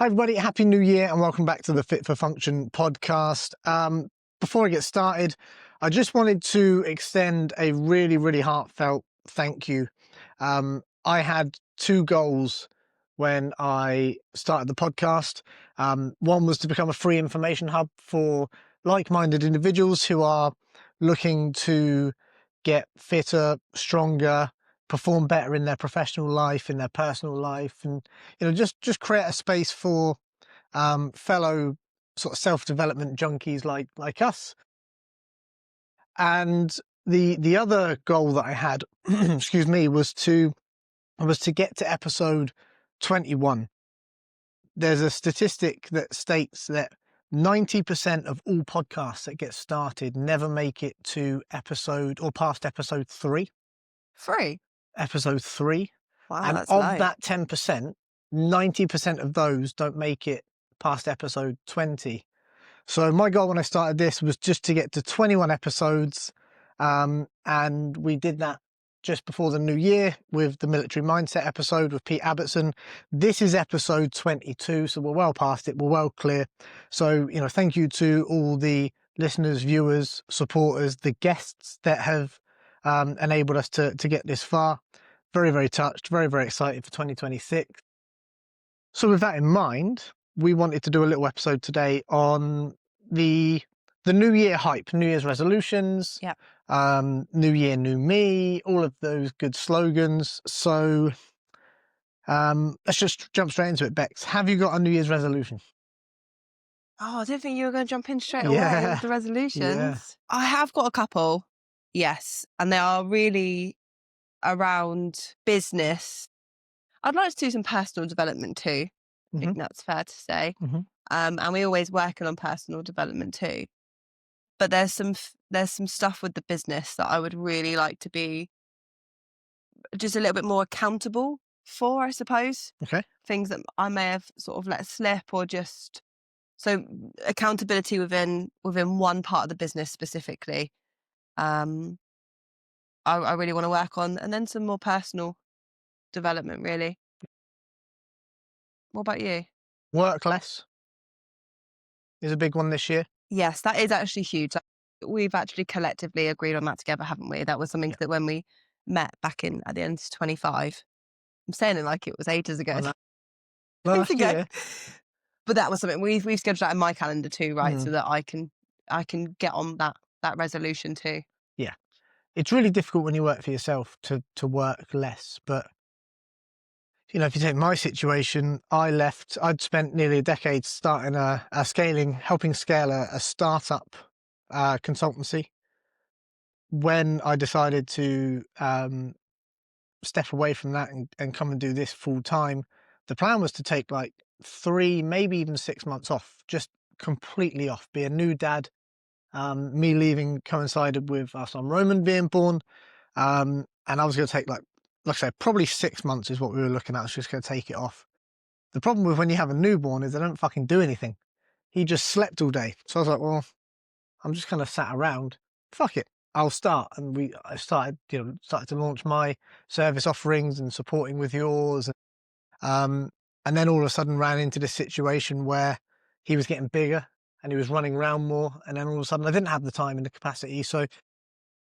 Hi, everybody. Happy New Year and welcome back to the Fit for Function podcast. Before I get started, I just wanted to extend a really, really heartfelt thank you. I had two goals when I started the podcast. One was to become a free information hub for like-minded individuals who are looking to get fitter, stronger, perform better in their professional life, in their personal life, and just create a space for fellow sort of self-development junkies like us. And the other goal that I had, excuse me, was to get to episode 21. There's a statistic that states that 90% of all podcasts that get started never make it to episode or past episode 3. Episode 3. Wow, And that's of low. that 10%, 90% of those don't make it past episode 20. So my goal when I started this was just to get to 21 episodes. And we did that just before the new year with the military mindset episode with Pete Abbottson. This is episode 22. So we're well past it. We're well clear. So, thank you to all the listeners, viewers, supporters, the guests that have enabled us to get this far. Very, very touched, very, very excited for 2026. So with that in mind, we wanted to do a little episode today on the New Year hype, New Year's resolutions, Yep. New Year, New Me, all of those good slogans. So let's just jump straight into it, Bex. Have you got a New Year's resolution? Oh, I didn't think you were going to jump in straight Yeah. away with the resolutions. Yeah. I have got a couple, yes, and they are really around business. I'd like to do some personal development too. I think that's fair to say. Mhm. And we're always working on personal development too. But there's some stuff with the business that I would really like to be just a little bit more accountable for, I suppose. Okay. Things that I may have sort of let slip, or just so accountability within one part of the business specifically. I really want to work on, and then some more personal development, really. What about you? Work less is a big one this year. Yes, that is actually huge. We've actually collectively agreed on that together, haven't we? That was something that when we met back at the end of 25, I'm saying it like it was ages ago. Last ago. year. But that was something we've scheduled out in my calendar too, right? So that I can get on that resolution too. Yeah. It's really difficult when you work for yourself to work less, but if you take my situation, I'd spent nearly a decade starting helping scale a startup consultancy. When I decided to step away from that and come and do this full time, the plan was to take like 3, maybe even 6 months off, just completely off, be a new dad. Me leaving coincided with our son Roman being born. And I was going to take like I said, probably 6 months is what we were looking at. I was just going to take it off. The problem with when you have a newborn is they don't fucking do anything. He just slept all day. So I was like, well, I'm just kind of sat around. Fuck it. I'll start. And I started to launch my service offerings and supporting with yours. And then all of a sudden ran into this situation where he was getting bigger and he was running around more. And then all of a sudden I didn't have the time and the capacity. So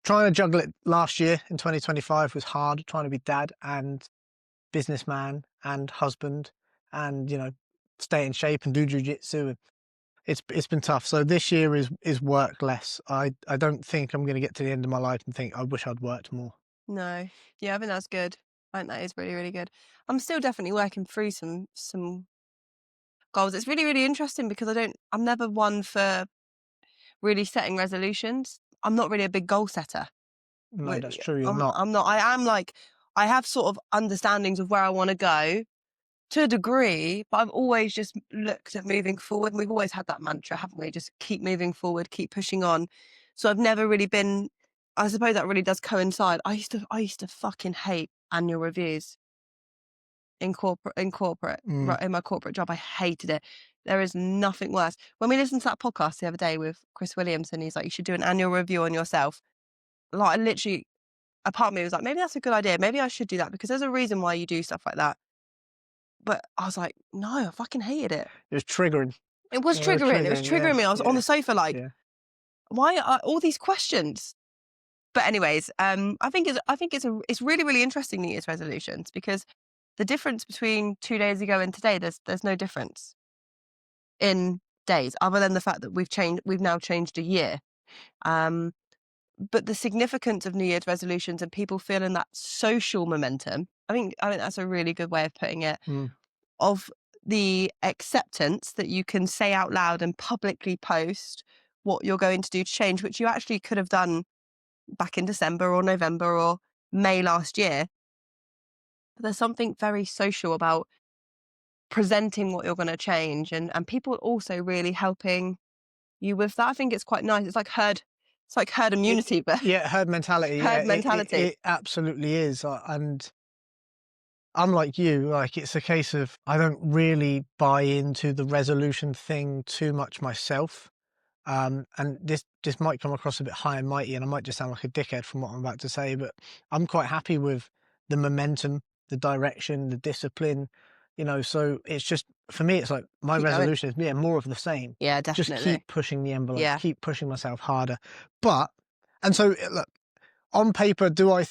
trying to juggle it last year in 2025 was hard, trying to be dad and businessman and husband and, stay in shape and do jujitsu. It's been tough. So this year is work less. I don't think I'm going to get to the end of my life and think I wish I'd worked more. No. Yeah, I think that's good. I think that is really, really good. I'm still definitely working through some goals. It's really, really interesting because I'm never one for really setting resolutions. I'm not really a big goal setter. No, that's true. You're not. I'm not. I am like, I have sort of understandings of where I want to go to a degree, but I've always just looked at moving forward. We've always had that mantra, haven't we? Just keep moving forward, keep pushing on. So I've never really been, I suppose that really does coincide. I used to fucking hate annual reviews in corporate, right, in my corporate job. I hated it. There is nothing worse. When we listened to that podcast the other day with Chris Williamson, he's like, you should do an annual review on yourself. Like, I literally, a part of me was like, maybe that's a good idea. Maybe I should do that, because there's a reason why you do stuff like that. But I was like, no, I fucking hated it. It was triggering. It was Very triggering. It was triggering, yeah, triggering me. I was on yeah, the sofa like, yeah. why are all these questions? But anyways, I think it's really, really interesting, New Year's resolutions, because the difference between 2 days ago and today, there's no difference in days, other than the fact that we've now changed a year. Um, but the significance of New Year's resolutions and people feeling that social momentum, I think that's a really good way of putting it, Mm. of the acceptance that you can say out loud and publicly post what you're going to do to change, which you actually could have done back in December or November or May last year. But there's something very social about presenting what you're going to change, and people also really helping you with that. I think it's quite nice. It's like herd immunity, but Yeah, herd mentality, yeah, herd mentality. it absolutely is, and I'm like you, like, it's a case of I don't really buy into the resolution thing too much myself. And this might come across a bit high and mighty, and I might just sound like a dickhead from what I'm about to say, but I'm quite happy with the momentum, the direction, the discipline, so it's just, for me, it's like my Keep going. resolution is, yeah, more of the same. Yeah, Just definitely. keep pushing the envelope, Yeah. keep pushing myself harder. But, and so, look, on paper, do I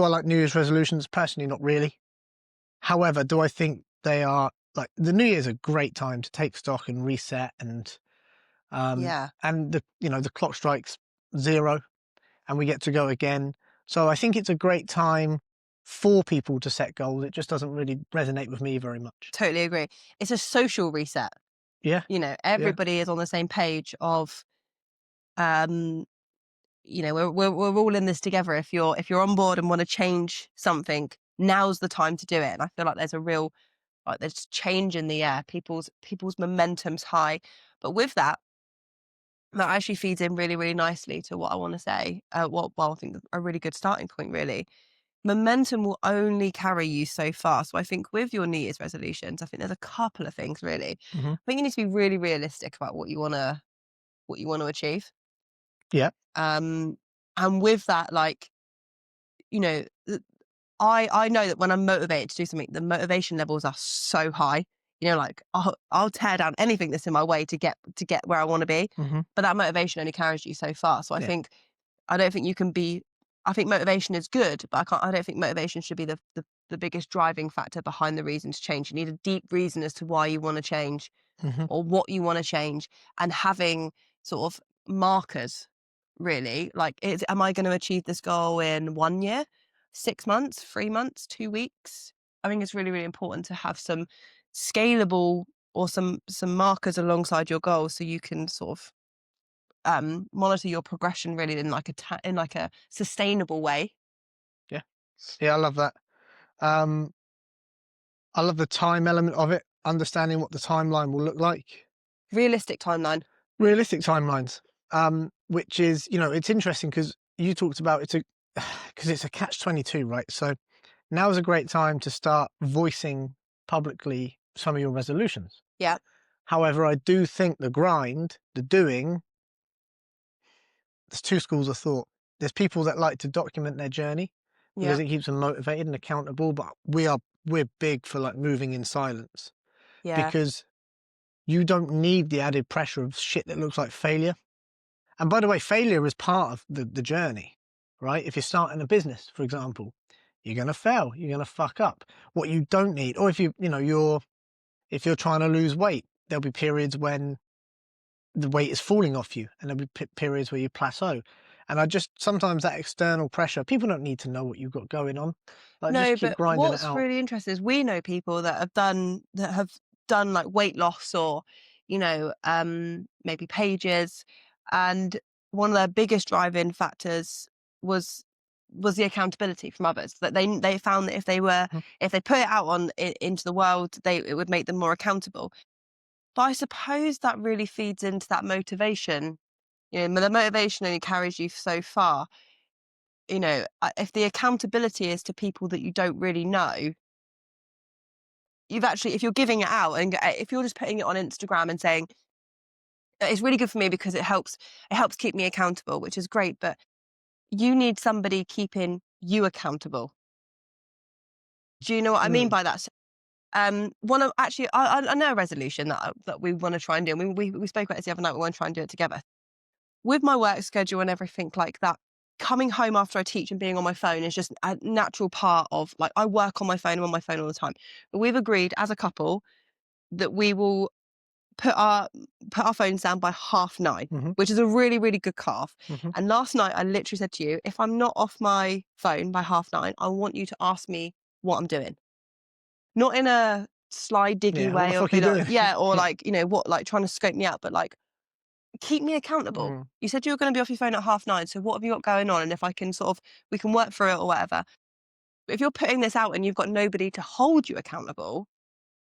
like New Year's resolutions? Personally, not really. However, do I think they are, like, the New Year's a great time to take stock and reset, Yeah. and the clock strikes 0 and we get to go again. So I think it's a great time for people to set goals. It just doesn't really resonate with me very much. Totally agree. It's a social reset. Yeah, yeah, Everybody is on the same page of, um, we're all in this together. If you're on board and want to change something, now's the time to do it. And I feel like there's change in the air. People's momentum's high. But with that actually feeds in really, really nicely to what I want to say. I think a really good starting point, really. Momentum will only carry you so far. So I think with your New Year's resolutions, I think there's a couple of things really. hmm I think you need to be really realistic about what you wanna achieve. yeah, Um, and with that, like, you know, I know that when I'm motivated to do something, the motivation levels are so high. Like I'll tear down anything that's in my way to get where I want to be. hmm But that motivation only carries you so far. So yeah, I don't think you can be. I think motivation is good, but I don't think motivation should be the biggest driving factor behind the reason to change. You need a deep reason as to why you want to change hmm or what you want to change, and having sort of markers, really. Like, am I going to achieve this goal in 1 year, 6 months, 3 months, 2 weeks? I think it's really, really important to have some scalable or some markers alongside your goals, so you can sort of monitor your progression really in like a sustainable way. yeah, yeah. I love that. Um, I love the time element of it, understanding what the timeline will look like. Realistic timeline. Realistic timelines, which is, it's interesting because you talked about because it's a catch-22, right? So now is a great time to start voicing publicly some of your resolutions. Yeah. However, I do think the grind, the doing, there's two schools of thought. There's people that like to document their journey because Yeah. it keeps them motivated and accountable, but we're big for, like, moving in silence, Yeah. because you don't need the added pressure of shit that looks like failure. And by the way, failure is part of the journey, right? If you're starting a business, for example, you're going to fail, you're going to fuck up. What you don't need, or if if you're trying to lose weight, there'll be periods when the weight is falling off you, and there'll be periods where you plateau. And sometimes that external pressure, people don't need to know what you've got going on. Like, just No, keep but grinding it what's out. really interesting is we know people that have done like weight loss or, maybe pages, and one of their biggest driving factors was the accountability from others. That they found that Mhm. if they put it out into the world, it would make them more accountable. But I suppose that really feeds into that motivation. The motivation only carries you so far. If the accountability is to people that you don't really know, if you're giving it out, and if you're just putting it on Instagram and saying it's really good for me because it helps keep me accountable, which is great, but you need somebody keeping you accountable. Do you know what I mean Mm. by that? I know a resolution that we want to try and do. And we spoke about this the other night. We want to try and do it together. With my work schedule and everything like that, coming home after I teach and being on my phone is just a natural part of, like, I work on my phone. I'm on my phone all the time. But we've agreed as a couple that we will put our phones down by 9:30, Mhm. which is a really, really good cut-off. Mhm. And last night I literally said to you, if I'm not off my phone by 9:30, I want you to ask me what I'm doing. Not in a sly diggy Yeah. What the way of fuck are you doing? yeah, or Yeah. like, what, like trying to scope me out, but like, keep me accountable. Mm. You said you were going to be off your phone at 9:30, so what have you got going on? And if I can we can work through it or whatever. But if you're putting this out and you've got nobody to hold you accountable,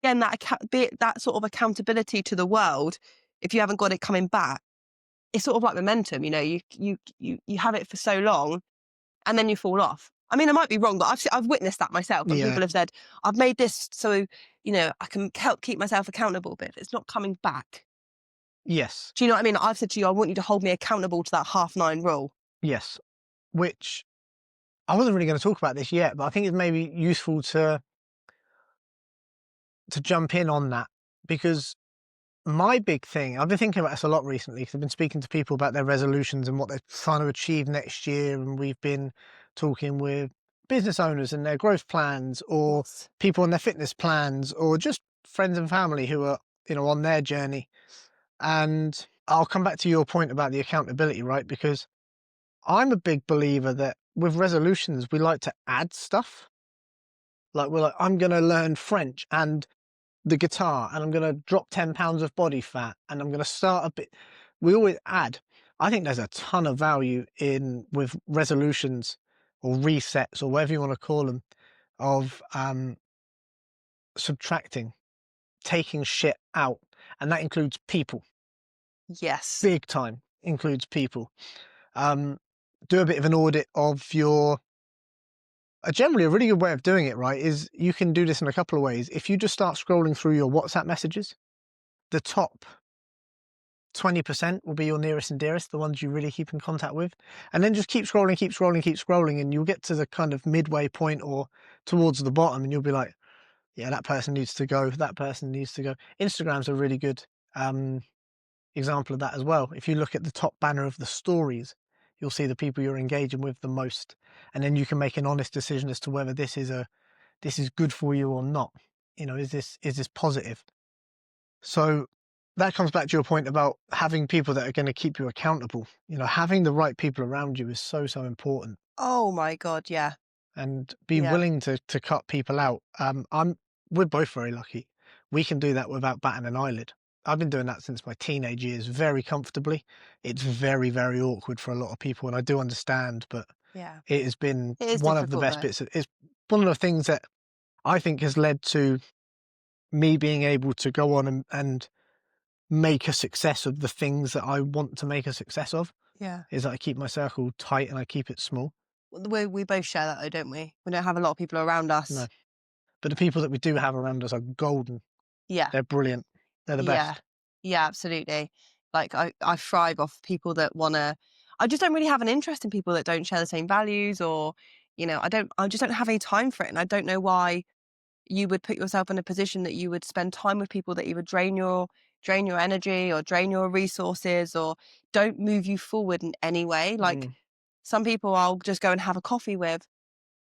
again, that sort of accountability to the world, if you haven't got it coming back, it's sort of like momentum. You have it for so long, and then you fall off. I mean, I might be wrong, but I've witnessed that myself. And Yeah. people have said, I've made this so I can help keep myself accountable. But if it's not coming back, Yes. do you know what I mean? I've said to you, I want you to hold me accountable to that 9:30 rule. Yes. Which I wasn't really going to talk about this yet, but I think it's maybe useful to jump in on that, because my big thing, I've been thinking about this a lot recently because I've been speaking to people about their resolutions and what they're trying to achieve next year. And we've been talking with business owners and their growth plans, or Yes. people on their fitness plans, or just friends and family who are, on their journey. And I'll come back to your point about the accountability, right? Because I'm a big believer that with resolutions, we like to add stuff. Like, we're like, I'm going to learn French and the guitar, and I'm going to drop 10 pounds of body fat, and I'm going to start a bit. We always add. I think there's a ton of value with resolutions or resets or whatever you want to call them, of subtracting, taking shit out. And that includes people. Yes. Big time includes people. Do a bit of an audit of generally a really good way of doing it, right, is you can do this in a couple of ways. If you just start scrolling through your WhatsApp messages, the top 20% will be your nearest and dearest, the ones you really keep in contact with. And then just keep scrolling, keep scrolling, keep scrolling, and you'll get to the kind of midway point or towards the bottom, and you'll be like, yeah, that person needs to go, that person needs to go. Instagram's a really good example of that as well. If you look at the top banner of the stories, you'll see the people you're engaging with the most. And then you can make an honest decision as to whether this is good for you or not. Is this positive? So that comes back to your point about having people that are going to keep you accountable. Having the right people around you is so, so important, Oh my God. Yeah. and be Yeah. willing to cut people out. We're both very lucky. We can do that without batting an eyelid. I've been doing that since my teenage years very comfortably. It's very, very awkward for a lot of people, and I do understand, but Yeah. it has been It is one of the difficult best though. bits. It's one of the things that I think has led to me being able to go on and make a success of the things that I want to make a success of, Yeah. is that I keep my circle tight and I keep it small. We both share that though, don't we? We don't have a lot of people around us. No. But the people that we do have around us are golden. Yeah. They're brilliant. They're the Yeah. best. Yeah, absolutely. Like I thrive off people that I just don't really have an interest in people that don't share the same values, or, I just don't have any time for it. And I don't know why you would put yourself in a position that you would spend time with people that either drain your energy or drain your resources or don't move you forward in any way. Like, some people I'll just go and have a coffee with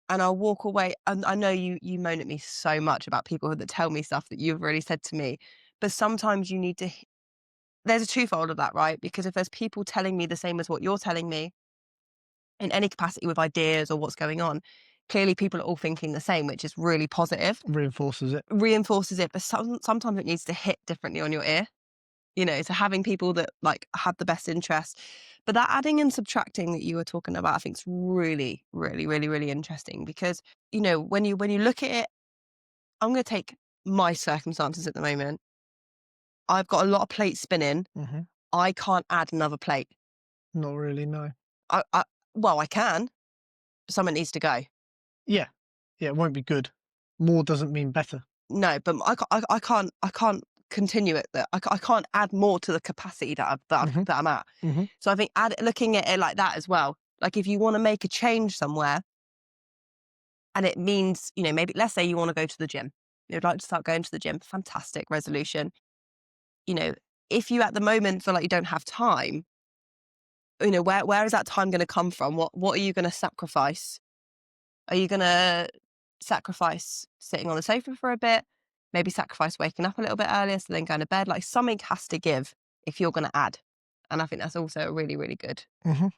and I'll walk away. And I know you moan at me so much about people that tell me stuff that you've already said to me, but sometimes you need to. There's a twofold of that, right? Because if there's people telling me the same as what you're telling me in any capacity with ideas or what's going on, clearly people are all thinking the same, which is really positive. Reinforces it. Reinforces it, but sometimes it needs to hit differently on your ear. So having people that like have the best interest. But that adding and subtracting that you were talking about, I think is really, really, really, really interesting because, when you look at it, I'm going to take my circumstances at the moment. I've got a lot of plates spinning. Mm-hmm. I can't add another plate. Not really, no. Well, I can. Someone needs to go. Yeah. Yeah, it won't be good. More doesn't mean better. No, but I can't continue it. I can't add more to the capacity that I'm at. Mm-hmm. So I think looking at it like that as well. Like, if you want to make a change somewhere, and it means, maybe let's say you want to go to the gym. You'd like to start going to the gym. Fantastic resolution. You know, if you at the moment feel like you don't have time, you know, where is that time going to come from? What are you going to sacrifice? Are you going to sacrifice sitting on the sofa for a bit? Maybe sacrifice waking up a little bit earlier, so then going to bed? Like, something has to give if you're going to add. And I think that's also a really, really good, Mhm.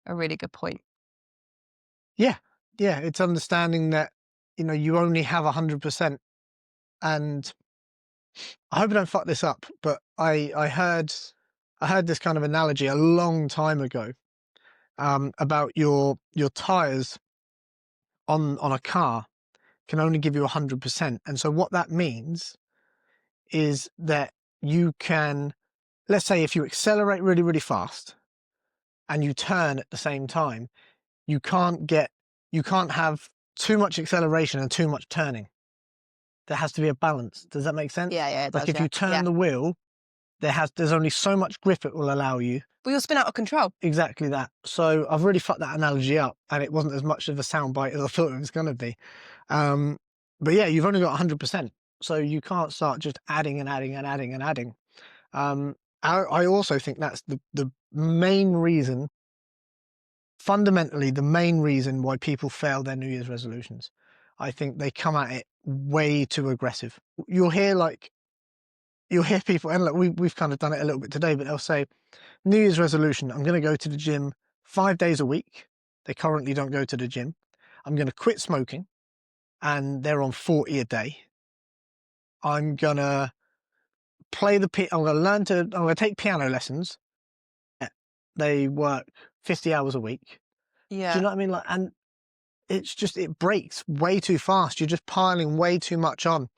a really good point. Yeah. Yeah. It's understanding that, you know, you only have 100%. And I hope I don't fuck this up, but I heard this kind of analogy a long time ago, about your tires on a car can only give you 100%. And so what that means is that you can, let's say if you accelerate really, really fast and you turn at the same time, you can't have too much acceleration and too much turning. There has to be a balance. Does that make sense? Yeah, it Like does, if you turn the wheel, there's only so much grip it will allow you. But you'll spin out of control. Exactly that. So I've really fucked that analogy up, and it wasn't as much of a soundbite as I thought it was going to be. But yeah, you've only got 100%, so you can't start just adding and adding and adding and adding. I also think that's the main reason, fundamentally, the main reason why people fail their New Year's resolutions. I think they come at it way too aggressive. You'll hear people, and look, we've kind of done it a little bit today, but they'll say, New Year's resolution, I'm going to go to the gym 5 days a week. They currently don't go to the gym. I'm going to quit smoking, and they're on 40 a day. I'm going to I'm going to take piano lessons. They work 50 hours a week. Yeah. Do you know what I mean? Like, and it's just, it breaks way too fast. You're just piling way too much on.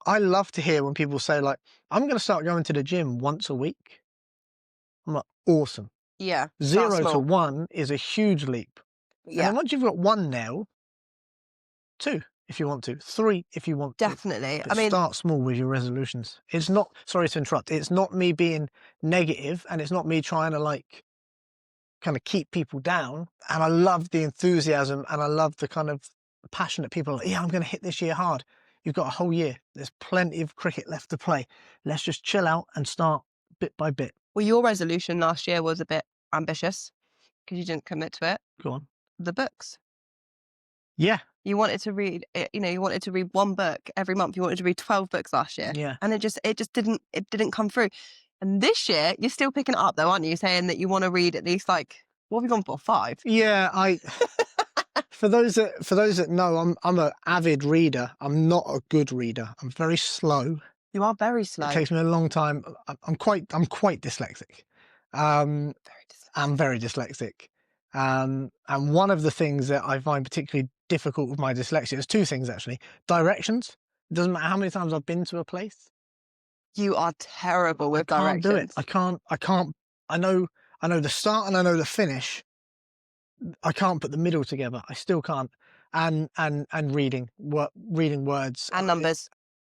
I love to hear when people say, like, I'm going to start going to the gym once a week. I'm like, awesome. Yeah. 0 to 1 is a huge leap. And then once you've got 1 nailed, 2 if you want to, 3 if you want to. Definitely. But start small with your resolutions. It's not, sorry to interrupt, it's not me being negative, and it's not me trying to like kind of keep people down. And I love the enthusiasm, and I love the kind of passionate people like, yeah, I'm going to hit this year hard. You've got a whole year. There's plenty of cricket left to play. Let's just chill out and start bit by bit. Well, your resolution last year was a bit ambitious because you didn't commit to it. Go on. The books. Yeah. You wanted to read, you wanted to read 1 book every month. You wanted to read 12 books last year. Yeah. And it just didn't come through. And this year, you're still picking it up though, aren't you? Saying that you want to read at least, like, what have you gone for? 5? Yeah, for those that know, I'm an avid reader. I'm not a good reader. I'm very slow. You are very slow. It takes me a long time. I'm quite dyslexic. I'm very dyslexic. And one of the things that I find particularly difficult with my dyslexia is 2 things actually. Directions. It doesn't matter how many times I've been to a place. You are terrible with directions. I can't do it. I can't. I know the start and I know the finish. I can't put the middle together. I still can't. And reading words And numbers.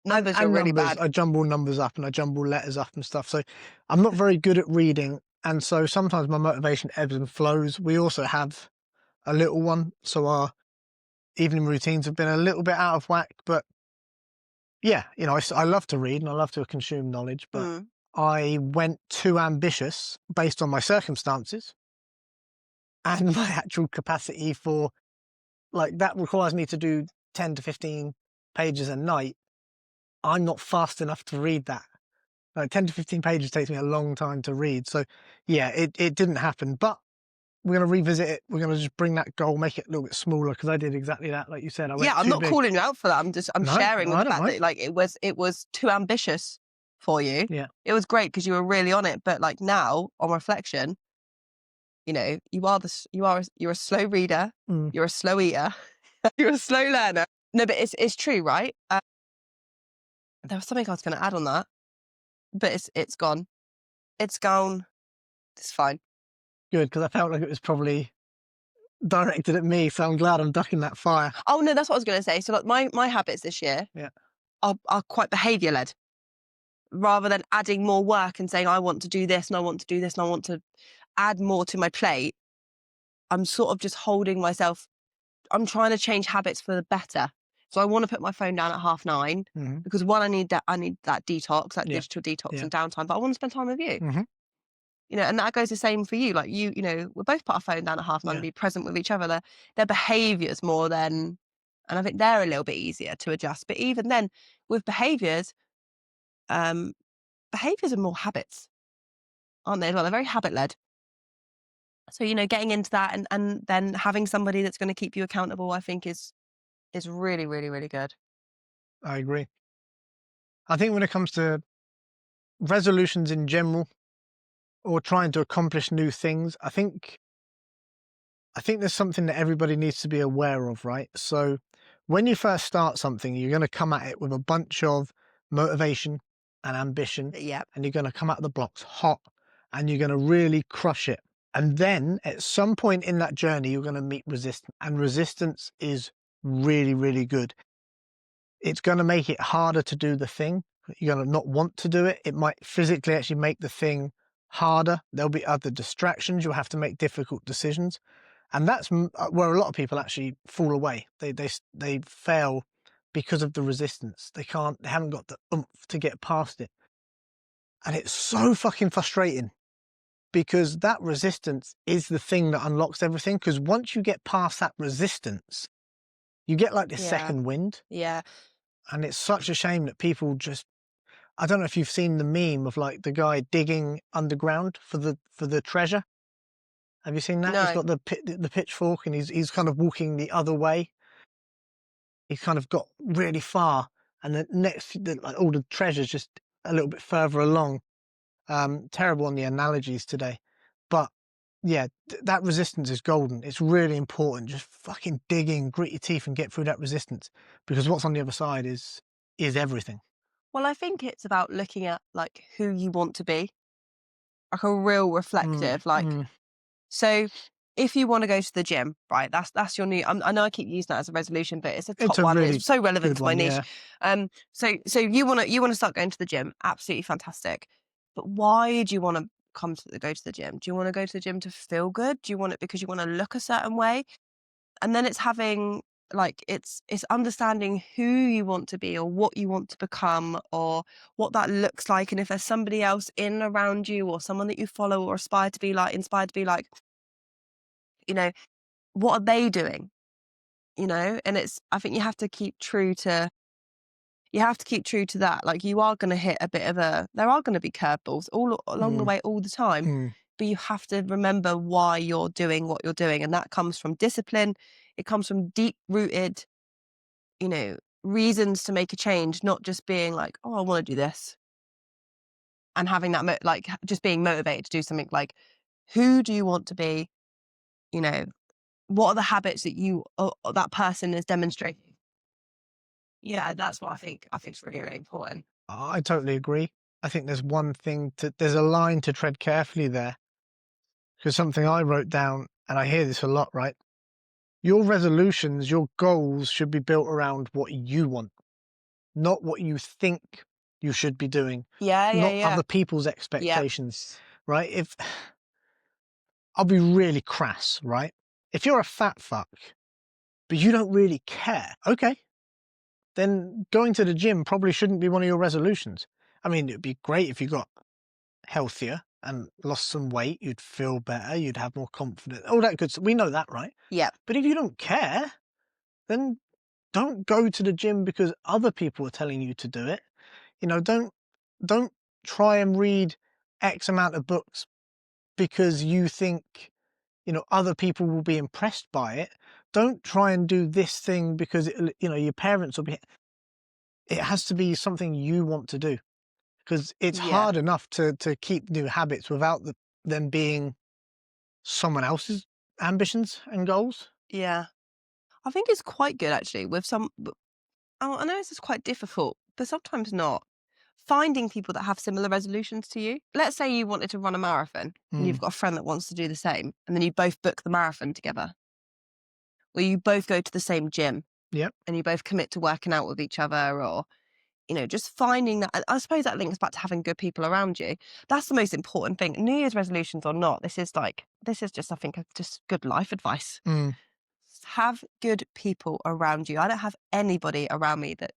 Numbers are really bad. I jumble numbers up and I jumble letters up and stuff. So I'm not very good at reading. And so sometimes my motivation ebbs and flows. We also have a little one, so our evening routines have been a little bit out of whack. But yeah, you know, I love to read and I love to consume knowledge, but I went too ambitious based on my circumstances and my actual capacity for, like, that requires me to do 10 to 15 pages a night. I'm not fast enough to read that. Like 10 to 15 pages takes me a long time to read. So yeah, it didn't happen, but we're going to revisit it. We're going to just bring that goal, make it a little bit smaller, because I did exactly that. Like you said, I'm not calling you out for that. I'm sharing with the fact that, like, it was too ambitious for you. Yeah. It was great because you were really on it. But like now, on reflection, you know, you're a slow reader. You're a slow eater. You're a slow learner. No, but it's true, right? There was something I was going to add on that, but it's gone. It's gone. It's fine. Good, because I felt like it was probably directed at me, so I'm glad I'm ducking that fire. Oh no, that's what I was going to say. So like my habits this year, are quite behaviour led, rather than adding more work and saying I want to do this and I want to do this and I want to add more to my plate. I'm sort of just holding myself. I'm trying to change habits for the better. So I want to put my phone down at 9:30 Mhm. because one, I need that detox, that Yeah. digital detox Yeah. and downtime, but I want to spend time with you. Mhm. And that goes the same for you. Like we'll both put our phone down at 9:30 Yeah. and be present with each other. Their behaviours more than, and I think they're a little bit easier to adjust. But even then, with behaviours, um, behaviours are more habits, aren't they? Well, they're very habit led. So getting into that and then having somebody that's going to keep you accountable, I think is really, really, really good. I agree. I think when it comes to resolutions in general or trying to accomplish new things, I think there's something that everybody needs to be aware of, right? So when you first start something, you're going to come at it with a bunch of motivation and ambition, Yeah, and you're going to come out of the blocks hot and you're going to really crush it. And then at some point in that journey, you're going to meet resistance, and resistance is really, really good. It's going to make it harder to do the thing. You're going to not want to do it. It might physically actually make the thing harder. There'll be other distractions. You'll have to make difficult decisions. And that's where a lot of people actually fall away. They fail because of the resistance. They haven't got the oomph to get past it. And it's so fucking frustrating because that resistance is the thing that unlocks everything. Because once you get past that resistance, you get like this yeah, second wind. yeah. And it's such a shame that people just, I don't know if you've seen the meme of like the guy digging underground for the treasure. Have you seen that? He's No, got the pitchfork and he's kind of walking the other way. He's kind of got really far, and like all the treasures just a little bit further along. Terrible on the analogies today, but yeah, that resistance is golden. It's really important. Just fucking dig in, grit your teeth, and get through that resistance because what's on the other side is everything. well, I think it's about looking at like who you want to be, like a real Mm, reflective, like. mm. So if you want to go to the gym, right, that's your new. I know I keep using that as a resolution, but it's a It's top a one. really It's so relevant good to my one, niche. yeah. So you want to start going to the gym. Absolutely fantastic. But why do you want to go to the gym? Do you want to go to the gym to feel good? Do you want it because you want to look a certain way? And then it's having like it's understanding who you want to be or what you want to become or what that looks like, and if there's somebody else in around you or someone that you follow or inspired to be like, you know, what are they doing? And I think you have to keep true to that. Like you are going to hit a bit of there are going to be curveballs all along the Mm, way, all the time, mm, but you have to remember why you're doing what you're doing. And that comes from discipline. It comes from deep rooted, reasons to make a change, not just being like, oh, I want to do this and having that, just being motivated to do something. Like, who do you want to be? You know, what are the habits that that person is demonstrating? Yeah, that's what I think is really, really important. I totally agree. I think there's a line to tread carefully there because something I wrote down, and I hear this a lot, right? Your resolutions, your goals should be built around what you want, not what you think you should be doing, Yeah, yeah, not yeah. other people's Yep. expectations, right? If I'll be really crass, right? If you're a fat fuck, but you don't really care, okay, then going to the gym probably shouldn't be one of your resolutions. I mean, it'd be great if you got healthier and lost some weight, you'd feel better, you'd have more confidence, all that good stuff. We know that, right? Yep. But if you don't care, then don't go to the gym because other people are telling you to do it. Don't try and read X amount of books because you think, other people will be impressed by it. Don't try and do this thing because your parents will be. It has to be something you want to do because it's Yeah. hard enough to keep new habits without them being someone else's ambitions and goals. Yeah. I think it's quite good actually with I know this is quite difficult, but sometimes not. Finding people that have similar resolutions to you. Let's say you wanted to run a marathon and Mm, you've got a friend that wants to do the same, and then you both book the marathon together, or you both go to the same gym yep. and you both commit to working out with each other, or just finding that. I suppose that links back to having good people around you. That's the most important thing. New Year's resolutions or not, this is just, I think, just good life advice. Mm. have good people around you. I don't have anybody around me that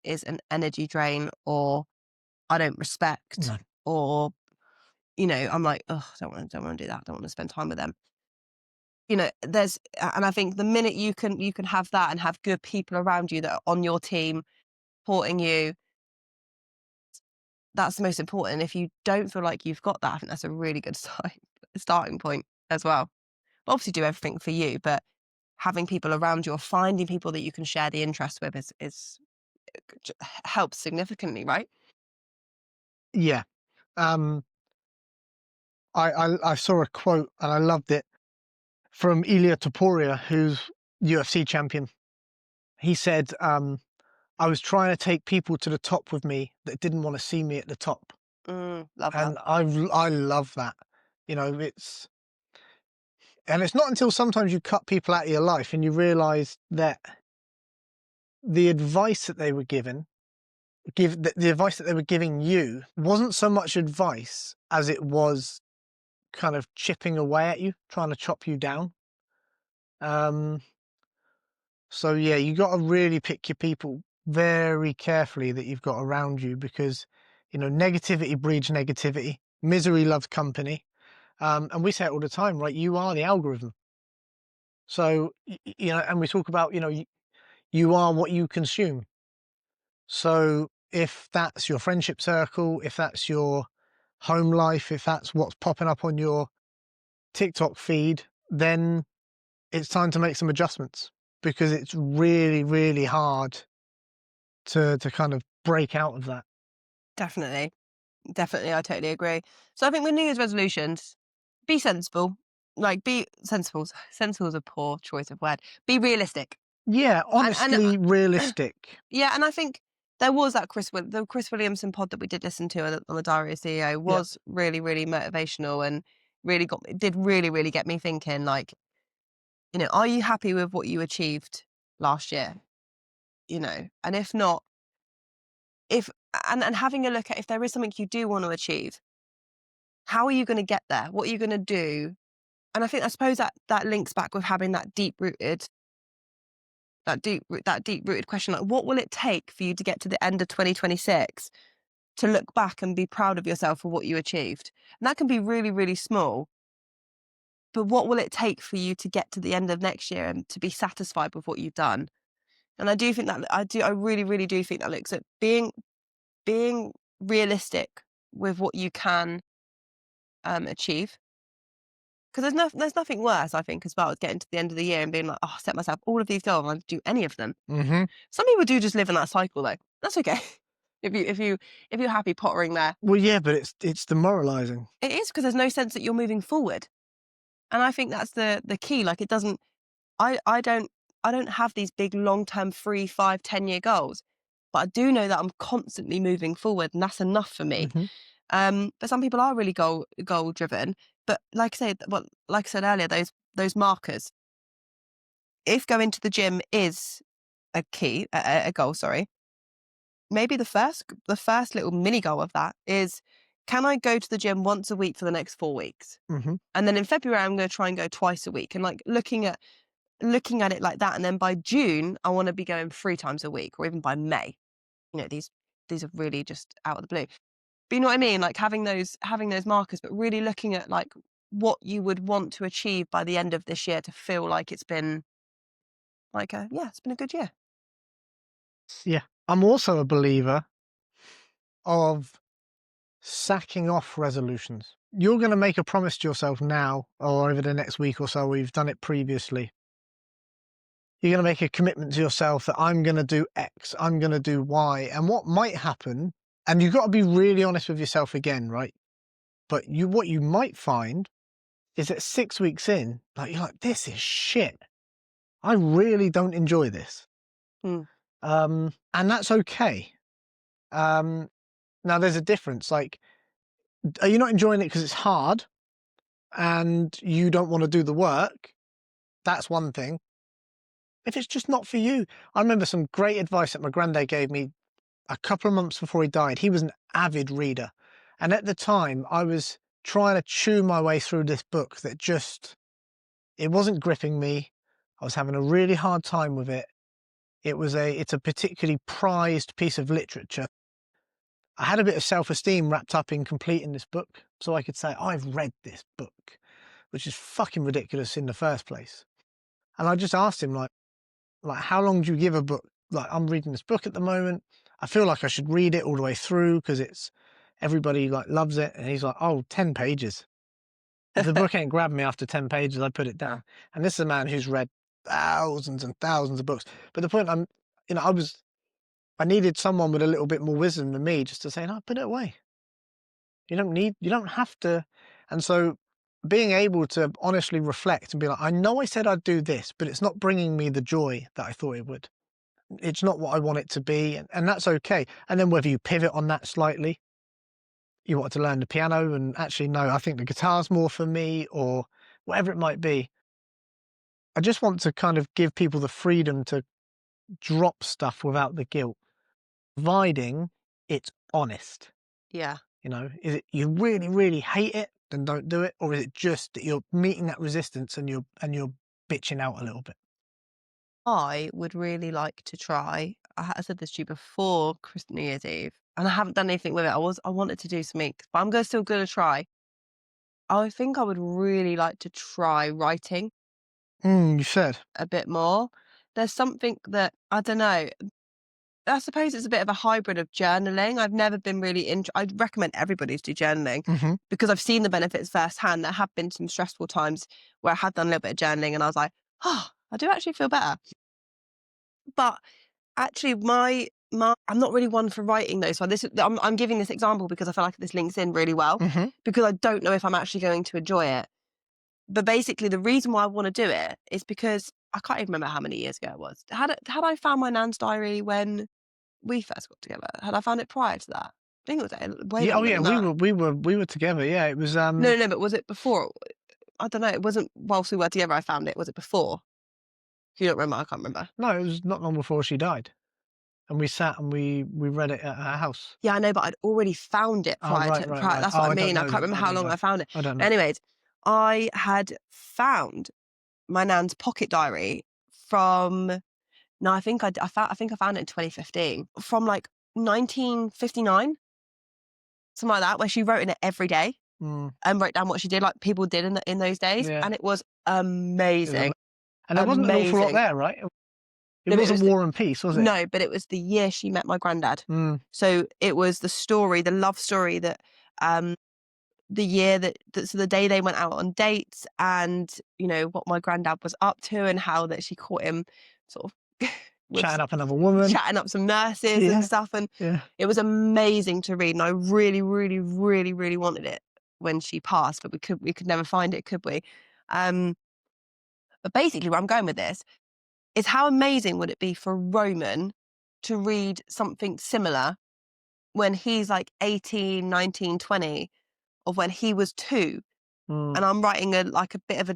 is an energy drain or I don't respect No. or, I'm like, oh, don't want to do that. I don't want to spend time with them. And I think the minute you can have that and have good people around you that are on your team supporting you, that's the most important. If you don't feel like you've got that, I think that's a really good starting point as well. Obviously do everything for you, but having people around you or finding people that you can share the interest with is helps significantly, right? Yeah. Um, I saw a quote and I loved it from Ilia Topuria, who's UFC champion. He said, I was trying to take people to the top with me that didn't want to see me at the top. Love that. And I love that. It's not until sometimes you cut people out of your life and you realize that the advice that they were the advice that they were giving you wasn't so much advice as it was kind of chipping away at you, trying to chop you down. So yeah, you got to really pick your people very carefully that you've got around you, because negativity breeds negativity. Misery loves company. And we say it all the time, right? You are the algorithm. So and we talk about you are what you consume. So if that's your friendship circle, if that's your home life, if that's what's popping up on your TikTok feed, then it's time to make some adjustments, because it's really, really hard to kind of break out of that. Definitely. Definitely. I totally agree. So I think with New Year's resolutions, be sensible. Like be sensible. Sensible is a poor choice of word. Be realistic. Yeah, And honestly, realistic. yeah, and I think there was that the Chris Williamson pod that we did listen to on the Diary of a CEO Yeah. was really, really motivational and did really, really get me thinking, like, are you happy with what you achieved last year? And if not, if and having a look at if there is something you do want to achieve, how are you going to get there? What are you going to do? And I suppose that links back with having that deep rooted question, like, what will it take for you to get to the end of 2026 to look back and be proud of yourself for what you achieved? And that can be really, really small. But what will it take for you to get to the end of next year and to be satisfied with what you've done? And I do think that I really, really do think that looks at being realistic with what you can achieve. Because there's nothing worse, I think, as well as getting to the end of the year and being like, oh, I set myself all of these goals and I didn't do any of them. Hmm. Some people do just live in that cycle though. That's okay. If you're happy pottering there. Well, yeah, but it's demoralizing. It is, because there's no sense that you're moving forward. And I think that's the key. Like, it doesn't I don't have these big long-term 3, 5, 10-year goals. But I do know that I'm constantly moving forward, and that's enough for me. Hmm. But some people are really goal driven. But like I said earlier, those markers. If going to the gym is a goal, sorry, maybe the first little mini goal of that is, can I go to the gym once a week for the next 4 weeks? Hmm. And then in February, I'm going to try and go twice a week, and like looking at it like that. And then by June, I want to be going 3 times a week, or even by May. These are really just out of the blue. But you know what I mean? Like having those markers, but really looking at like what you would want to achieve by the end of this year to feel like it's been like it's been a good year. Yeah. I'm also a believer of sacking off resolutions. You're going to make a promise to yourself now or over the next week or so, or you've done it previously. You're going to make a commitment to yourself that I'm going to do X, I'm going to do Y. And what might happen, and you've got to be really honest with yourself again, right? But what you might find is that 6 weeks in, like, you're like, this is shit. I really don't enjoy this. Mm. And that's okay. Now there's a difference. Like, are you not enjoying it because it's hard and you don't want to do the work? That's one thing. If it's just not for you, I remember some great advice that my granddad gave me a couple of months before he died. He was an avid reader. And at the time, I was trying to chew my way through this book that it wasn't gripping me. I was having a really hard time with it. It's a particularly prized piece of literature. I had a bit of self-esteem wrapped up in completing this book, so I could say, I've read this book, which is fucking ridiculous in the first place. And I just asked him, like, how long do you give a book? Like, I'm reading this book at the moment. I feel like I should read it all the way through because everybody like loves it. And he's like, 10 pages. If the book ain't grabbing me after 10 pages, I put it down. And this is a man who's read thousands and thousands of books. But the point I needed someone with a little bit more wisdom than me just to say, no, put it away. You don't have to. And so being able to honestly reflect and be like, I know I said I'd do this, but it's not bringing me the joy that I thought it would. It's not what I want it to be. And that's okay. And then whether you pivot on that slightly, you want to learn the piano and actually, no, I think the guitar's more for me, or whatever it might be. I just want to kind of give people the freedom to drop stuff without the guilt, providing it's honest. Yeah. You know, is it you really, really hate it, then don't do it, or is it just that you're meeting that resistance and you're bitching out a little bit? I would really like to try. I said this to you before New Year's Eve, and I haven't done anything with it. I wanted to do something, but I'm still gonna try. I think I would really like to try writing You said. a bit more. There's something that I don't know. I suppose it's a bit of a hybrid of journaling. I've never been really I'd recommend everybody to do journaling Mm-hmm. because I've seen the benefits firsthand. There have been some stressful times where I had done a little bit of journaling and I was like, oh, I do actually feel better. But actually, I'm not really one for writing though. So I'm giving this example because I feel like this links in really well Mm-hmm. because I don't know if I'm actually going to enjoy it. But basically, the reason why I want to do it is because I can't even remember how many years ago it was. Had I found my nan's diary when we first got together? Had I found it prior to that? I think it was way Yeah, oh longer yeah, than that. we were together. Yeah, it was No, but was it before? I don't know. It wasn't whilst we were together. I found it. Was it before? You don't remember? I can't remember. no, it was not long before she died. And we sat and we read it at her house. Yeah, I know, but I'd already found it Oh, prior right, to right, prior. right. That's Oh, what I I don't mean. I know can't then. remember I how don't long know. I found it. I don't know. Anyways, I had found my nan's pocket diary from. No, I think I found it in 2015 from like 1959, something like that, where she wrote in it every day and wrote down what she did, like people did in those days, Yeah. and it was It was amazing. And there wasn't an awful lot Amazing. there, right? It No, but wasn't War and Peace, was it? No, but it was the year she met my granddad. Mm. So it was the story, the love story that, the year so the day they went out on dates and, you know, what my granddad was up to and how that she caught him sort of Chatting up another woman. chatting up some nurses Yeah. and stuff. And Yeah. it was amazing to read. And I really, really, really, really wanted it when she passed, but we could never find it, could we? But basically where I'm going with this is how amazing would it be for Roman to read something similar when he's like 18, 19, 20, of when he was 2. And I'm writing a bit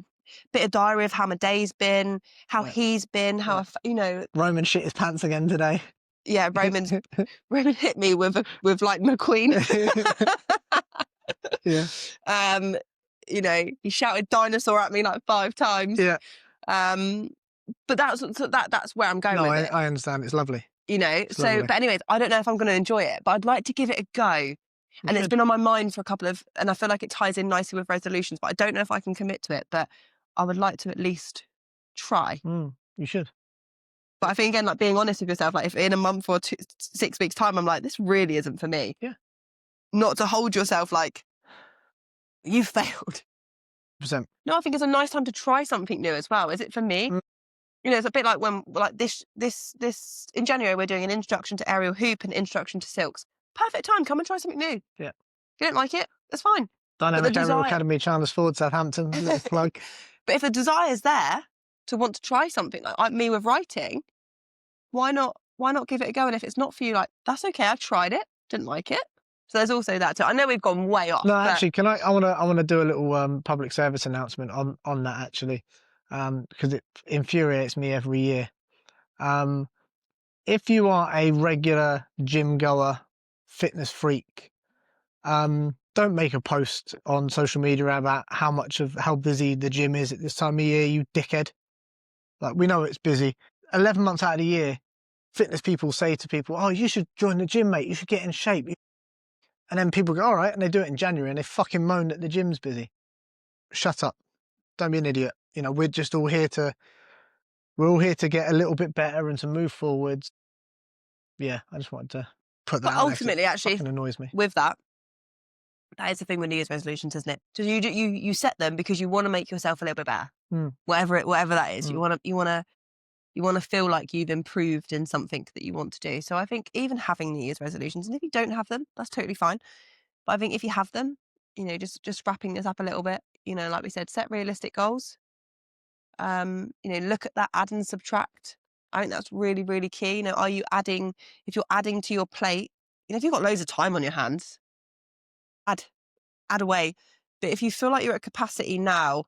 of diary of how my day's been, how he's been, how you know. Roman shit his pants again today. Yeah, Roman hit me with like McQueen. Yeah. You know, he shouted dinosaur at me like 5 times. Yeah. But that's where I'm going with it. I understand. It's lovely. You know, It's lovely. but anyways, I don't know if I'm going to enjoy it, but I'd like to give it a go. And it's been on my mind for a couple of, and I feel like it ties in nicely with resolutions, but I don't know if I can commit to it, but I would like to at least try. You should. But I think, again, like being honest with yourself, like if in a month or 6 weeks time, I'm like, this really isn't for me. Yeah. Not to hold yourself like, you failed. 100%. No, I think it's a nice time to try something new as well. Is it for me? You know, it's a bit like when, like this in January, we're doing an introduction to aerial hoop and introduction to silks. Perfect time. Come and try something new. Yeah. If you don't like it, that's fine. Dynamic Aerial Academy, Chandler's Ford, Southampton. Little plug. But if the desire is there to want to try something like me with writing, why not give it a go? And if it's not for you, like, that's okay. I tried it, didn't like it. So there's also that too. I know we've gone way off. No, actually, I want to do a little public service announcement on that actually, because it infuriates me every year. If you are a regular gym goer, fitness freak, don't make a post on social media about how busy the gym is at this time of year, you dickhead. Like, we know it's busy. 11 months out of the year, fitness people say to people, oh, you should join the gym, mate. You should get in shape. And then people go, all right, and they do it in January and they fucking moan that the gym's busy. Shut up. Don't be an idiot. You know, we're all here to get a little bit better and to move forwards. Yeah, I just wanted to put that But out there 'cause ultimately, it actually, fucking annoys me. with that is the thing with New Year's resolutions, isn't it? So you set them because you want to make yourself a little bit better, Mm. whatever that is. Mm. You want to feel like you've improved in something that you want to do. So I think even having New Year's resolutions, and if you don't have them, that's totally fine. But I think if you have them, you know, just wrapping this up a little bit, you know, like we said, set realistic goals. You know, look at that add and subtract. I think that's really, really key. You know, are you adding, if you're adding to your plate, you know, if you've got loads of time on your hands, add away. But if you feel like you're at capacity now,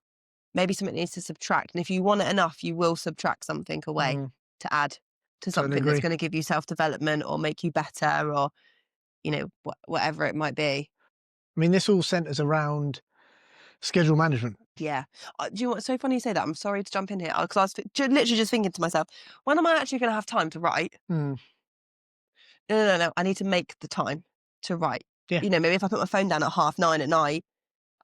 maybe something needs to subtract. And if you want it enough, you will subtract something away to add to Totally something that's agree. going to give you self-development or make you better, or, you know, whatever it might be. I mean, this all centers around schedule management. Yeah. Do you know what's so funny you say that? I'm sorry to jump in here because I was literally just thinking to myself, when am I actually going to have time to write? Mm. No. I need to make the time to write. Yeah. You know, maybe if I put my phone down at 9:30 at night,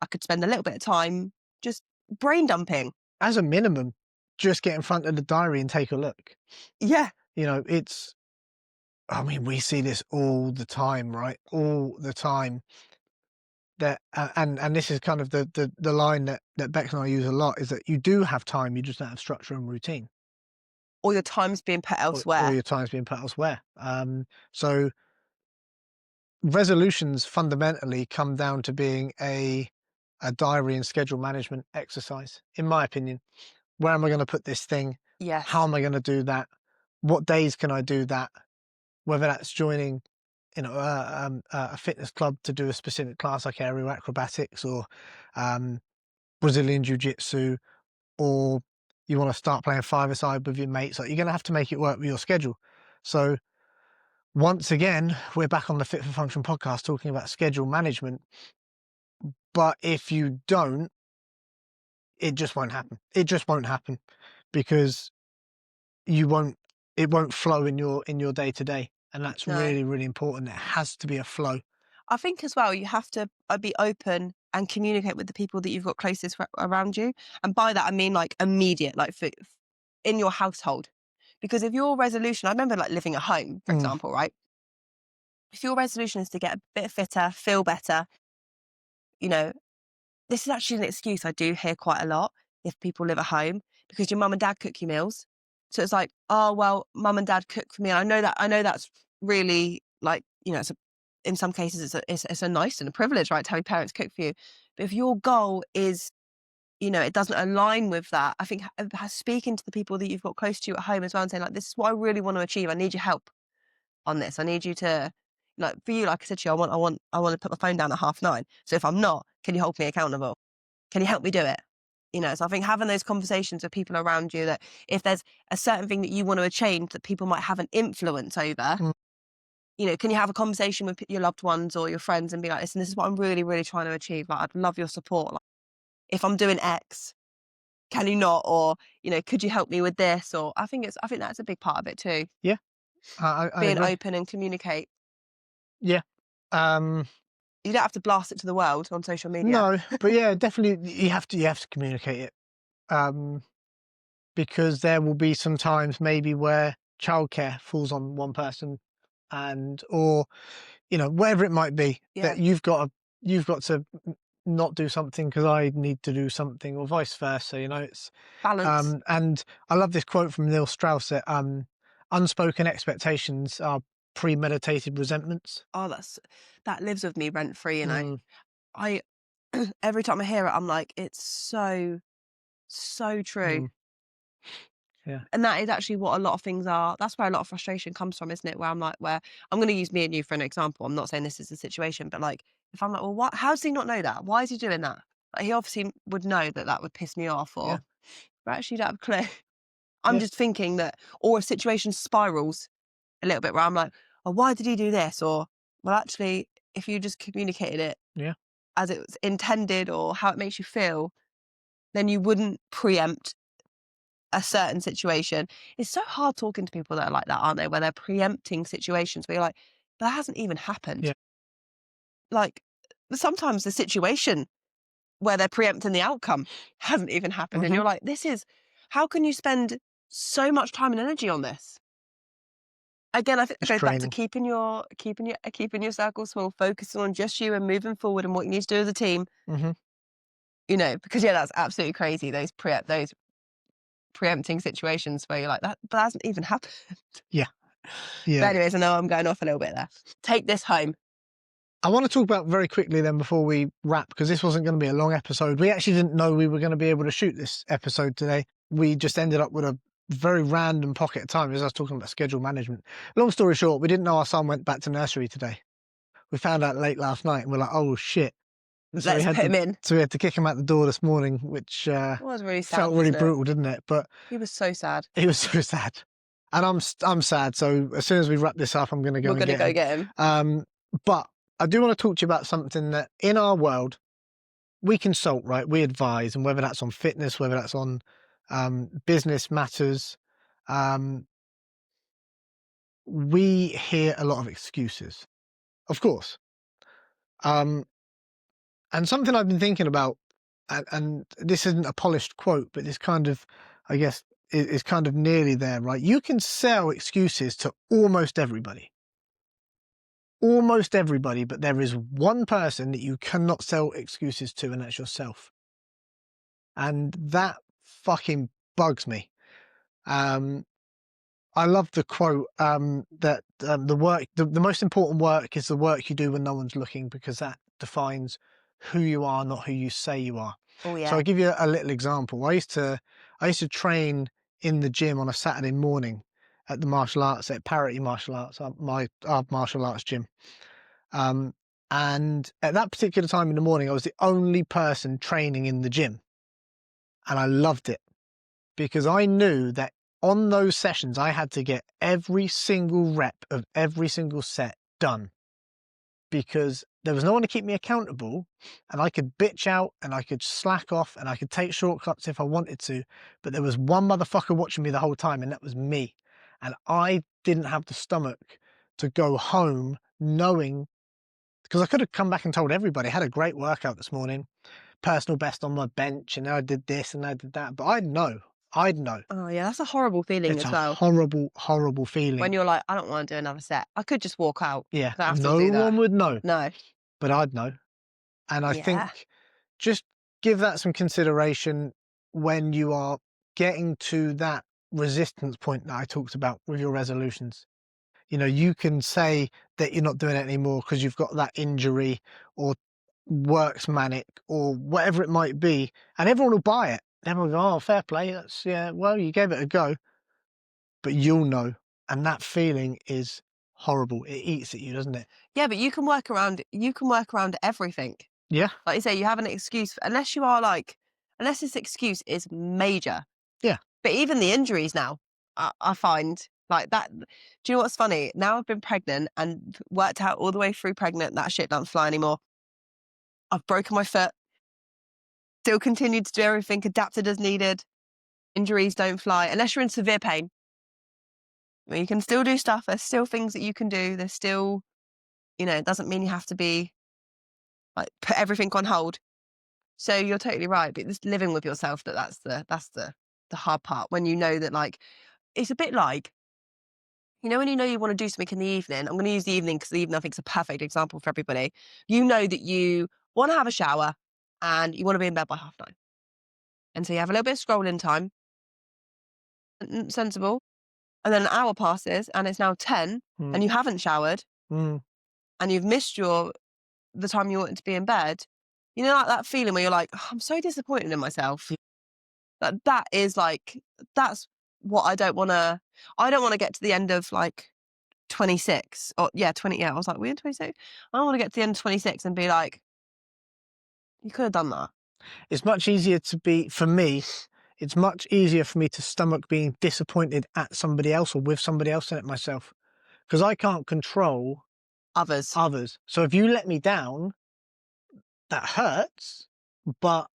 I could spend a little bit of time just brain dumping. As a minimum, just get in front of the diary and take a look. Yeah. You know, I mean, we see this all the time, right? All the time. That and this is kind of the line that Bex and I use a lot, is that you do have time, you just don't have structure and routine, Or your time's being put or elsewhere. your time's being put elsewhere. So resolutions fundamentally come down to being a diary and schedule management exercise, in my opinion. Where am I going to put this thing? Yes. How am I going to do that? What days can I do that? Whether that's joining, you know, a fitness club to do a specific class like aerial acrobatics, or Brazilian jiu-jitsu, or you want to start playing five-a-side with your mates. Like, you're going to have to make it work with your schedule. So once again, we're back on the Fit for Function podcast talking about schedule management. But if you don't, it just won't happen. It just won't happen, because it won't flow in your day to day. And that's No. really, really important. It has to be a flow. I think as well, you have to be open and communicate with the people that you've got closest around you. And by that, I mean like immediate, like in your household. Because if your resolution, I remember like living at home, for example, right? If your resolution is to get a bit fitter, feel better, you know, this is actually an excuse I do hear quite a lot if people live at home, because your mum and dad cook you meals. So it's like, oh, well, mum and dad cook for me. I know that's really, like, you know, in some cases it's a nice and a privilege, right, to have your parents cook for you. But if your goal is, you know, it doesn't align with that, I think speaking to the people that you've got close to you at home as well and saying, like, this is what I really want to achieve. I need your help on this. I need you to, like, for you, like I said to you, I want to put my phone down at 9:30. So if I'm not, can you hold me accountable? Can you help me do it? You know, so I think having those conversations with people around you, that if there's a certain thing that you want to change that people might have an influence over, you know, can you have a conversation with your loved ones or your friends and be like, listen, this is what I'm really, really trying to achieve. Like, I'd love your support. Like, if I'm doing X, can you not? Or, you know, could you help me with this? Or I think that's a big part of it too. Yeah, I Being agree. open and communicate. Yeah. You don't have to blast it to the world on social media. No, but yeah, definitely you have to communicate it. Because there will be some times maybe where childcare falls on one person, or, you know, whatever it might be, that you've got to not do something because I need to do something, or vice versa. You know, it's Balance. and I love this quote from Neil Strauss that unspoken expectations are premeditated resentments. Oh, that lives with me rent free, you know. Mm. I every time I hear it, I'm like, it's so true. Mm. Yeah. And that is actually what a lot of things are. That's where a lot of frustration comes from, isn't it? Where I'm going to use me and you for an example. I'm not saying this is the situation, but like, if I'm like, well, how does he not know that? Why is he doing that? Like, he obviously would know that would piss me off, or, but actually you don't have a clue. I'm just thinking that, or a situation spirals a little bit where I'm like, oh, why did he do this? Or, well, actually, if you just communicated it as it was intended or how it makes you feel, then you wouldn't preempt a certain situation. It's so hard talking to people that are like that, aren't they? Where they're preempting situations where you're like, but that hasn't even happened. Yeah. Like sometimes the situation where they're preempting the outcome hasn't even happened. And Mhm. you're like, how can you spend so much time and energy on this? Again, I think it It's goes back to draining. keeping your circle small, focusing on just you and moving forward and what you need to do as a team. Mhm. Because that's absolutely crazy. Those preempting situations where you're like but that hasn't even happened. Yeah. But Yeah. anyways, I know I'm going off a little bit there. Take this home. I want to talk about very quickly then before we wrap, because this wasn't going to be a long episode. We actually didn't know we were going to be able to shoot this episode today. We just ended up with a very random pocket of time as I was talking about schedule management. Long story short, we didn't know our son went back to nursery today. We found out late last night and we're like, oh shit. And so Let's put him in. So we had to kick him out the door this morning, which It was really sad. felt really wasn't it? brutal, didn't it? But He was so sad. he was so sad. And I'm sad. So as soon as we wrap this up, I'm going to go We're and going to get go him. get him. But I do want to talk to you about something that in our world, we consult, right? We advise, and whether that's on fitness, whether that's on business matters, we hear a lot of excuses, of course. And something I've been thinking about, and this isn't a polished quote, but this kind of, I guess, is kind of nearly there, right? You can sell excuses to almost everybody. Almost everybody, but there is one person that you cannot sell excuses to, and that's yourself. And that fucking bugs me. I love the quote that the most important work is the work you do when no one's looking, because that defines who you are, not who you say you are. Oh yeah. So I'll give you a little example. I used to train in the gym on a Saturday morning at the martial arts, at Parity Martial Arts, our martial arts gym. And at that particular time in the morning, I was the only person training in the gym. And I loved it because I knew that on those sessions, I had to get every single rep of every single set done, because there was no one to keep me accountable, and I could bitch out and I could slack off and I could take shortcuts if I wanted to. But there was one motherfucker watching me the whole time, and that was me. And I didn't have the stomach to go home knowing, because I could have come back and told everybody I had a great workout this morning, personal best on my bench, and I did this and I did that. But I'd know. Oh yeah, that's a horrible feeling It's as a well. horrible, horrible feeling. When you're like, I don't want to do another set. I could just walk out. Yeah, I don't have to no do that. one would know, No. but I'd know. And I Yeah. think just give that some consideration when you are getting to that resistance point that I talked about with your resolutions. You can say that you're not doing it anymore because you've got that injury or works manic or whatever it might be, and everyone will buy it. Everyone will go, oh, fair play. That's, yeah, well, you gave it a go. But you'll know. And that feeling is horrible. It eats at you, doesn't it? Yeah, but you can work around everything. Yeah. Like you say, you have an excuse unless this excuse is major. Yeah. But even the injuries now, I find like that. Do you know what's funny? Now I've been pregnant and worked out all the way through pregnant, that shit doesn't fly anymore. I've broken my foot. Still continued to do everything, adapted as needed. Injuries don't fly unless you're in severe pain. I mean, you can still do stuff. There's still things that you can do. There's still, it doesn't mean you have to be like put everything on hold. So you're totally right. But just living with yourself, that's the hard part, when you know that, like, it's a bit like, when you want to do something in the evening. I'm going to use the evening because the evening I think is a perfect example for everybody. You know that you want to have a shower and you want to be in bed by 9:30. And so you have a little bit of scrolling time, sensible. And then an hour passes and it's now 10 and you haven't showered Mm. and you've missed the time you wanted to be in bed. Like that feeling where you're like, oh, I'm so disappointed in myself. That's what I don't want to get to the end of like 26 or 20. Yeah. I was like, we're in 26. I don't want to get to the end of 26 and be like, you could have done that. It's much easier for me, it's much easier for me to stomach being disappointed at somebody else or with somebody else than at myself, because I can't control Others. So if you let me down, that hurts, but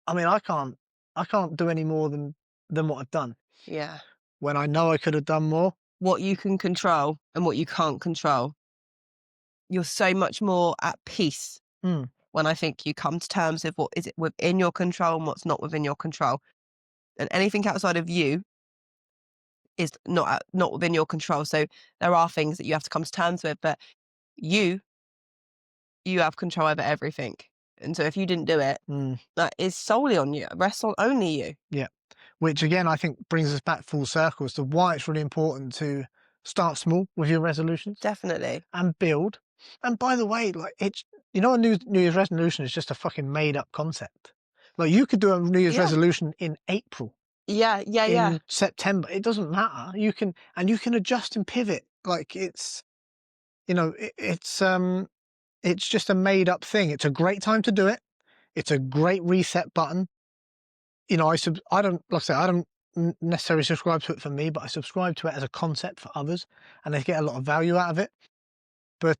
I mean, I can't do any more than than what I've done. Yeah. When I know I could have done more. What you can control and what you can't control. You're so much more at peace Mm. when I think you come to terms with what is it within your control and what's not within your control. And anything outside of you is not within your control. So there are things that you have to come to terms with, but you have control over everything. And so if you didn't do it, Mm. that is solely on you. It rests on only you. Yeah. Which again, I think brings us back full circle as to why it's really important to start small with your resolutions Definitely. and build. And by the way, like it's, you know, a New Year's resolution is just a fucking made up concept. Like you could do a New Year's Yeah. resolution in April, Yeah. in September. It doesn't matter. You can adjust and pivot. Like it's, you know, it's just a made up thing. It's a great time to do it. It's a great reset button. You know, I don't, like I say, I don't necessarily subscribe to it for me, but I subscribe to it as a concept for others, and they get a lot of value out of it. But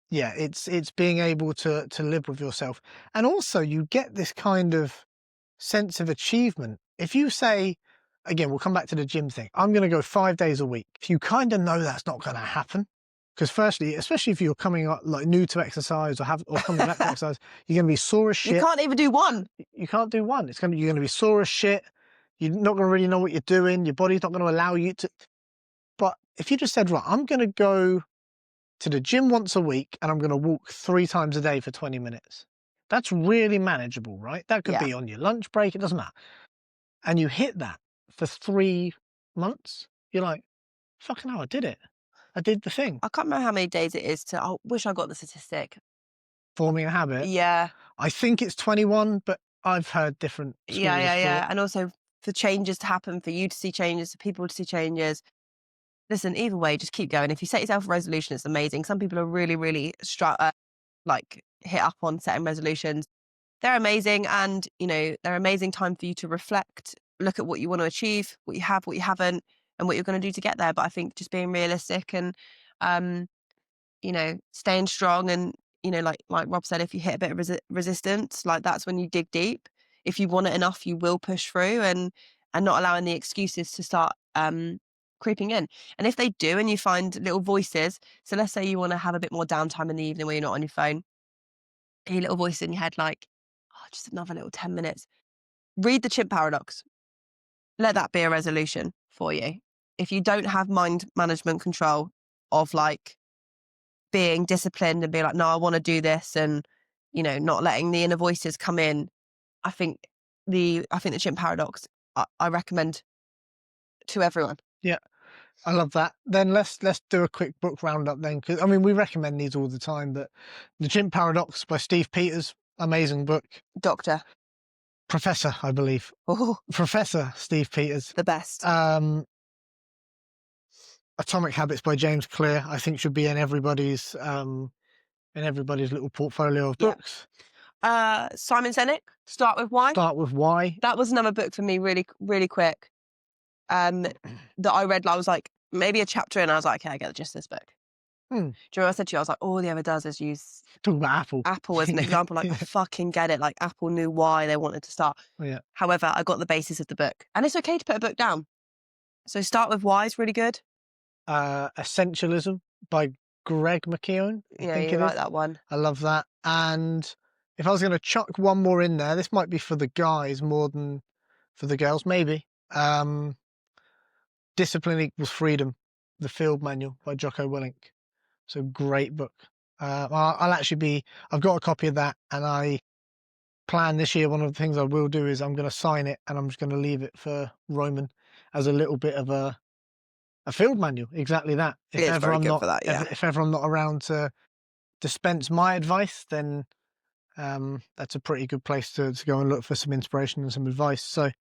yeah, it's being able to live with yourself, and also you get this kind of sense of achievement. If you say, again, we'll come back to the gym thing, I'm going to go 5 days a week. If you kind of know that's not going to happen, because firstly, especially if you're coming up like new to exercise or coming back to exercise, you're going to be sore as shit. You can't even do one. You can't do one. You're going to be sore as shit. You're not going to really know what you're doing. Your body's not going to allow you to. But if you just said, right, I'm going to go to the gym once a week and I'm going to walk 3 times a day for 20 minutes. That's really manageable, right? That could Yeah. be on your lunch break. It doesn't matter. And you hit that for 3 months. You're like, fucking hell, I did it. I did the thing. I can't remember how many days it is I wish I got the statistic. Forming a habit. Yeah. I think it's 21, but I've heard different schools of Yeah. thought. And also for changes to happen, for you to see changes, for people to see changes. Listen, either way, just keep going. If you set yourself a resolution, it's amazing. Some people are really, really hit up on setting resolutions. They're amazing, and you know they're amazing time for you to reflect, look at what you want to achieve, what you have, what you haven't, and what you're going to do to get there. But I think just being realistic and staying strong, and like Rob said, if you hit a bit of resistance, like that's when you dig deep. If you want it enough, you will push through, and not allowing the excuses to start creeping in. And if they do, and you find little voices, so let's say you want to have a bit more downtime in the evening where you're not on your phone, a little voice in your head like, oh, just another little 10 minutes. Read the Chimp Paradox. Let that be a resolution for you. If you don't have mind management control of like being disciplined and being like, no, I want to do this, and not letting the inner voices come in, I think the Chimp Paradox I recommend to everyone. Yeah, I love that. Then let's do a quick book roundup then, because I mean we recommend these all the time. But The Chimp Paradox by Steve Peters, amazing book. Professor, I believe. Oh, Professor Steve Peters. the best. Atomic Habits by James Clear, I think should be in everybody's little portfolio of books. Simon Sinek, Start With Why. Start With Why. That was another book for me, really, really quick. That I read. I was like, maybe a chapter in. I was like, okay, I get the gist of this book. Do you remember I said to you? I was like, all he ever does is use Talk about Apple as an example. Like, I fucking get it. Like, Apple knew why they wanted to start. Yeah. However, I got the basis of the book, and it's okay to put a book down. So Start With Why is really good. Essentialism by Greg McKeown. Yeah, you like that one. I love that. And if I was going to chuck one more in there, this might be for the guys more than for the girls, maybe. Discipline Equals Freedom, The Field Manual by Jocko Willink. So great book. I've got a copy of that, and I plan this year, one of the things I will do is I'm going to sign it, and I'm just going to leave it for Roman as a little bit of a field manual. Exactly that. If ever I'm not around to dispense my advice, then that's a pretty good place to go and look for some inspiration and some advice. So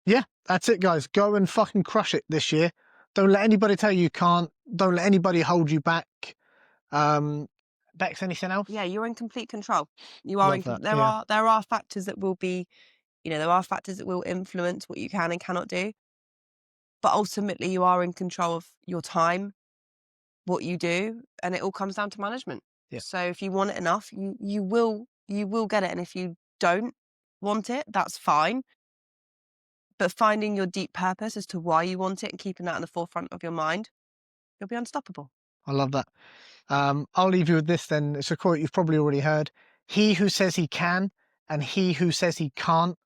yeah, that's it, guys. Go and fucking crush it this year. Don't let anybody tell you can't. Don't let anybody hold you back. Bex, anything else? Yeah, you're in complete control. You are. There are factors that will be, there are factors that will influence what you can and cannot do. But ultimately, you are in control of your time, what you do, and it all comes down to management. Yeah. So if you want it enough, you will get it. And if you don't want it, that's fine. but finding your deep purpose as to why you want it and keeping that in the forefront of your mind, you'll be unstoppable. I love that. I'll leave you with this then. It's a quote you've probably already heard. He who says he can and he who says he can't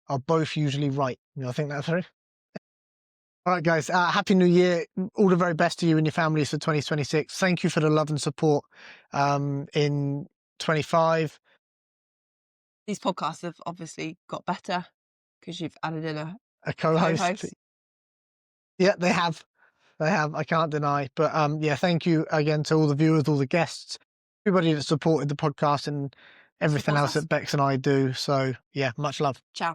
are both usually right. I think that's true. All right, guys. Happy New Year. All the very best to you and your families for 2026. Thank you for the love and support in 25. These podcasts have obviously got better because you've added in A co-host. co-host. Yeah, they have. They have. I can't deny. But yeah, thank you again to all the viewers, all the guests, everybody that supported the podcast and everything Supports else us. that Bex and I do. So yeah, much love. Ciao.